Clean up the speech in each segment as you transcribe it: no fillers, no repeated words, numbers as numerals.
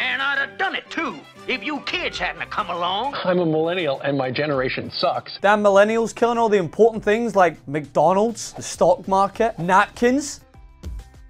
And I'd have done it too, if you kids hadn't come along. I'm a millennial and my generation sucks. Damn millennials killing all the important things like McDonald's, the stock market, napkins.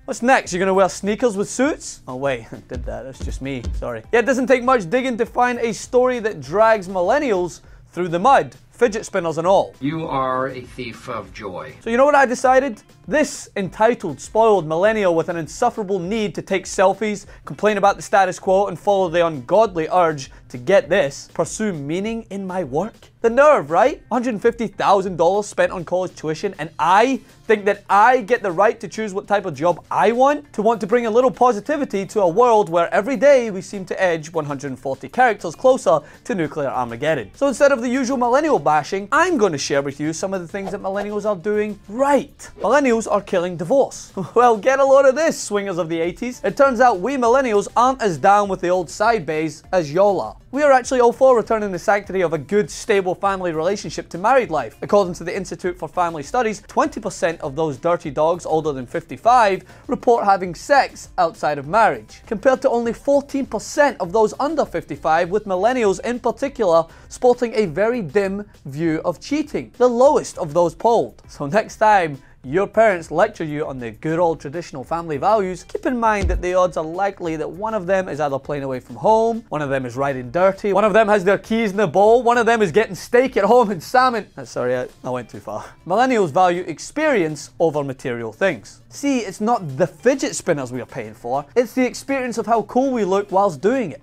What's next? You're gonna wear sneakers with suits? Oh wait, I did that. That's just me. Sorry. Yeah, it doesn't take much digging to find a story that drags millennials through the mud. Fidget spinners and all. You are a thief of joy. So you know what I decided? This entitled, spoiled millennial with an insufferable need to take selfies, complain about the status quo, and follow the ungodly urge to get this, pursue meaning in my work? The nerve, right? $150,000 spent on college tuition, and I think that I get the right to choose what type of job I want? To want to bring a little positivity to a world where every day we seem to edge 140 characters closer to nuclear Armageddon. So instead of the usual millennial bashing, I'm going to share with you some of the things that millennials are doing right. Millennials are killing divorce. Well, get a load of this, swingers of the 80s. It turns out we millennials aren't as down with the old side bays as y'all are. We are actually all for returning the sanctity of a good, stable family relationship to married life. According to the Institute for Family Studies, 20% of those dirty dogs older than 55 report having sex outside of marriage, compared to only 14% of those under 55, with millennials in particular sporting a very dim view of cheating, the lowest of those polled. So next time your parents lecture you on the good old traditional family values, keep in mind that the odds are likely that one of them is either playing away from home, one of them is riding dirty, one of them has their keys in the bowl, one of them is getting steak at home and salmon. Sorry, I went too far. Millennials value experience over material things. See, it's not the fidget spinners we are paying for, it's the experience of how cool we look whilst doing it.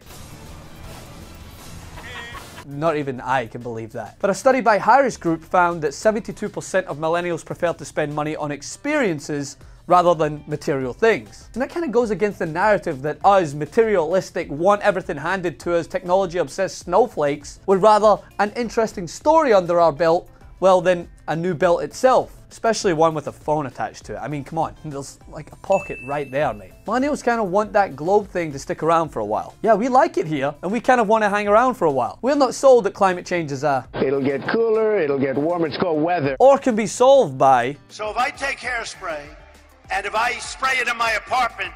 Not even I can believe that. But a study by Harris Group found that 72% of millennials prefer to spend money on experiences rather than material things. And that kind of goes against the narrative that us, materialistic, want everything handed to us, technology-obsessed snowflakes, would rather an interesting story under our belt, well, than a new belt itself. Especially one with a phone attached to it. I mean, come on, there's like a pocket right there, mate. Millennials kind of want that globe thing to stick around for a while. Yeah, we like it here, and we kind of want to hang around for a while. We're not sold that climate change is It'll get cooler, it'll get warmer, it's called weather. Or can be solved by... So if I take hairspray, and if I spray it in my apartment,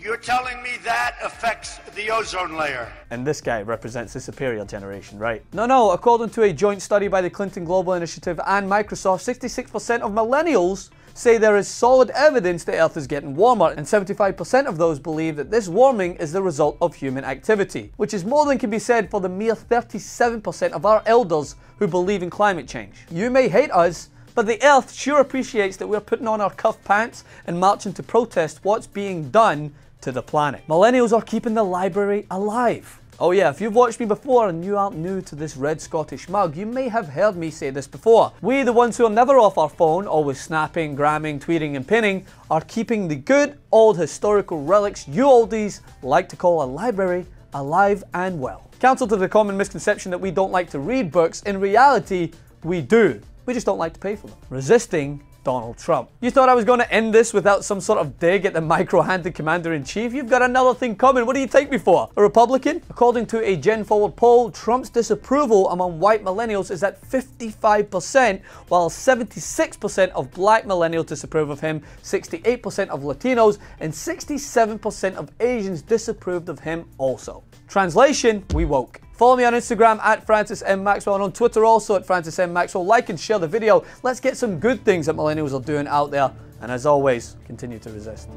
you're telling me that affects the ozone layer? And this guy represents the superior generation, right? No, according to a joint study by the Clinton Global Initiative and Microsoft, 66% of millennials say there is solid evidence the Earth is getting warmer, and 75% of those believe that this warming is the result of human activity, which is more than can be said for the mere 37% of our elders who believe in climate change. You may hate us, but the Earth sure appreciates that we're putting on our cuff pants and marching to protest what's being done to the planet. Millennials are keeping the library alive. Oh yeah, if you've watched me before and you aren't new to this red Scottish mug, you may have heard me say this before. We, the ones who are never off our phone, always snapping, gramming, tweeting and pinning, are keeping the good old historical relics you oldies like to call a library alive and well. Counter to the common misconception that we don't like to read books, in reality, we do. We just don't like to pay for them. Resisting Donald Trump. You thought I was going to end this without some sort of dig at the micro-handed commander-in-chief? You've got another thing coming. What do you take me for? A Republican? According to a Gen Forward poll, Trump's disapproval among white millennials is at 55%, while 76% of black millennials disapprove of him, 68% of Latinos, and 67% of Asians disapproved of him also. Translation, we woke. Follow me on Instagram at Francis M. Maxwell, and on Twitter also at Francis M. Maxwell. Like and share the video. Let's get some good things that millennials are doing out there. And as always, continue to resist.